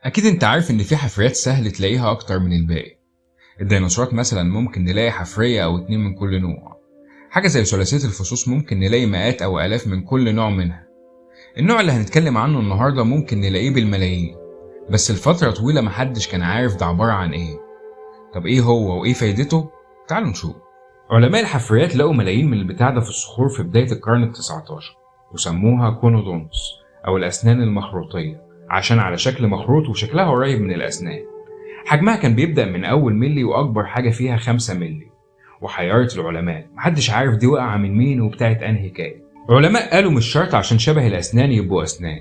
أكيد أنت عارف إن في حفريات سهل تلاقيها أكتر من الباقي. الديناصورات مثلا ممكن نلاقي حفرية أو اتنين من كل نوع. حاجة زي ثلاثية الفصوص ممكن نلاقي مئات أو آلاف من كل نوع منها. النوع اللي هنتكلم عنه النهاردة ممكن نلاقيه بالملايين، بس لفترة طويلة محدش كان عارف ده عبارة عن إيه. طب إيه هو وإيه فايدته؟ تعالوا نشوف. علماء الحفريات لقوا ملايين من البتاع ده في الصخور في بداية القرن ال19، وسموها كونودونتس أو الأسنان المخروطية، عشان على شكل مخروط وشكلها قريب من الأسنان. حجمها كان بيبدأ من أول ملي وأكبر حاجة فيها 5 ملي. وحيرت العلماء، محدش عارف دي وقعة من مين وبتاعت أنهي كائن. علماء قالوا مش شرط عشان شبه الأسنان يبقوا أسنان،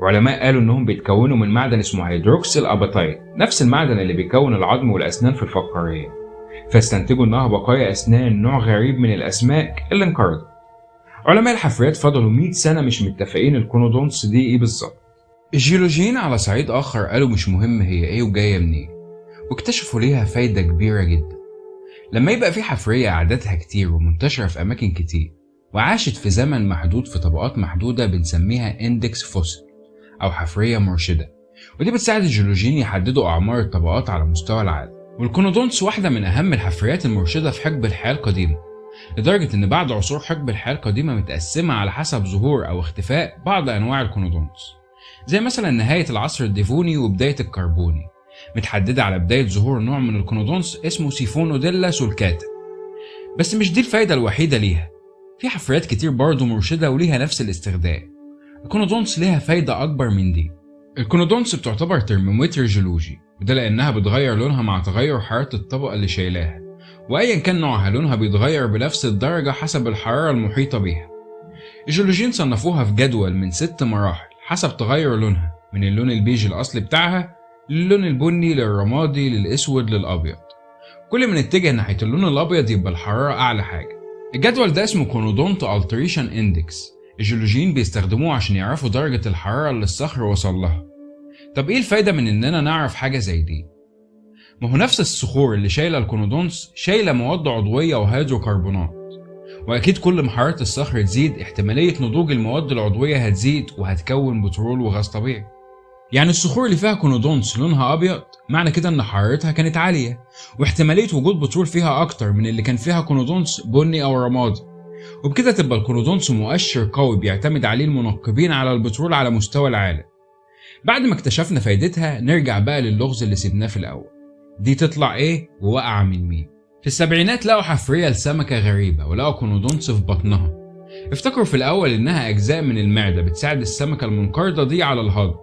وعلماء قالوا إنهم بيتكونوا من معدن اسمه هيدروكسيل أباتايت، نفس المعدن اللي بيكون العظم والأسنان في الفقارية. فاستنتجوا إنها بقايا أسنان نوع غريب من الأسماك اللي انقرضت. علماء الحفريات فضلوا 100 سنة مش متفقين الكونودونتس دي إيه بالظبط. الجيولوجيين على صعيد آخر قالوا مش مهم هي إيه وجاية منين، واكتشفوا ليها فايدة كبيرة جدا. لما يبقى في حفرية عددها كتير ومنتشرة في أماكن كتير وعاشت في زمن محدود في طبقات محدودة بنسميها اندكس فوسيل أو حفرية مرشدة، ودي بتساعد الجيولوجيين يحددوا أعمار الطبقات على مستوى العالم. والكونودونتس واحدة من أهم الحفريات المرشدة في حقب الحياة القديمة، لدرجة إن بعد عصور حقب الحياة القديمة متقسمة على حسب ظهور أو اختفاء بعض أنواع الكونودونتس، زي مثلا نهاية العصر الديفوني وبداية الكربوني، متحددة على بداية ظهور نوع من الكونودونتس اسمه سيفونوديلا سولكاتا. بس مش دي الفايدة الوحيدة ليها، في حفريات كتير برضه مرشدة وليها نفس الاستخدام. الكونودونتس ليها فايدة أكبر من دي. الكونودونتس بتعتبر ترمومتر جيولوجي، وده لأنها بتغير لونها مع تغير حرارة الطبقة اللي شايلاها، وأيا كان نوعها لونها بيتغير بنفس الدرجة حسب الحرارة المحيطة بيها. الجيولوجيين صنفوها في جدول من 6 مراحل حسب تغير لونها، من اللون البيج الأصلي بتاعها للون البني للرمادي للأسود للأبيض. كل ما نتجه ناحية اللون الأبيض يبقى الحرارة أعلى حاجة. الجدول ده اسمه كونودونت ألتريشن إندكس، الجيولوجيين بيستخدموه عشان يعرفوا درجة الحرارة اللي الصخر وصل لها. طب إيه الفايدة من إننا نعرف حاجة زي دي؟ ما هو نفس الصخور اللي شايلة الكونودونتس شايلة مواد عضوية وهيدروكربونات، وأكيد كل ما حرارة الصخر تزيد احتمالية نضوج المواد العضوية هتزيد وهتكون بترول وغاز طبيعي. يعني الصخور اللي فيها كونودونتس لونها أبيض معنى كده إن حرارتها كانت عالية، واحتمالية وجود بترول فيها أكتر من اللي كان فيها كونودونتس بني أو رمادي، وبكده تبقى الكونودونتس مؤشر قوي بيعتمد عليه المنقبين على البترول على مستوى العالم. بعد ما اكتشفنا فايدتها نرجع بقى للغز اللي سيبناه في الأول، دي تطلع إيه ووقع من مين؟ في السبعينات لقوا حفرية لسمكة غريبة ولقوا كونودونتس في بطنها. افتكروا في الأول إنها أجزاء من المعدة بتساعد السمكة المنقرضة دي على الهضم،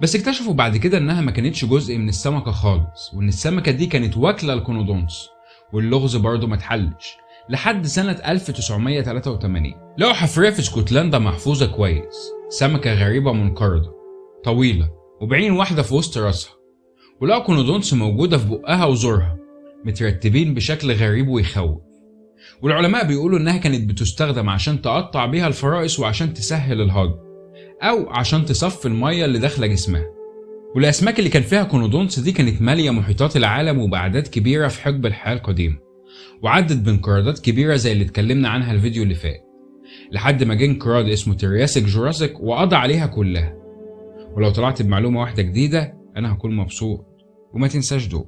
بس اكتشفوا بعد كده إنها ما كانتش جزء من السمكة خالص، وإن السمكة دي كانت واكلة الكونودونتس. واللغز برضه ما اتحلش لحد سنة 1983 لقوا حفرية في اسكتلندا محفوظة كويس، سمكة غريبة منقرضة طويلة وبعين واحدة في وسط راسها، ولقوا كونودونتس موجودة في بقها وزورها مترتبين بشكل غريب ويخوف. والعلماء بيقولوا إنها كانت بتستخدم عشان تقطع بيها الفرائس وعشان تسهل الهضم، أو عشان تصفي المية اللي داخلة جسمها. والأسماك اللي كان فيها كونودونتس دي كانت مالية محيطات العالم وبأعداد كبيرة في حقب الحياة القديمة، وعدت بانقراضات كبيرة زي اللي اتكلمنا عنها الفيديو اللي فات، لحد ما جه انقراض اسمه ترياسيك جوراسيك وقضى عليها كلها. ولو طلعت بمعلومة واحدة جديدة أنا هكون مبسوط، وما تنساش دول.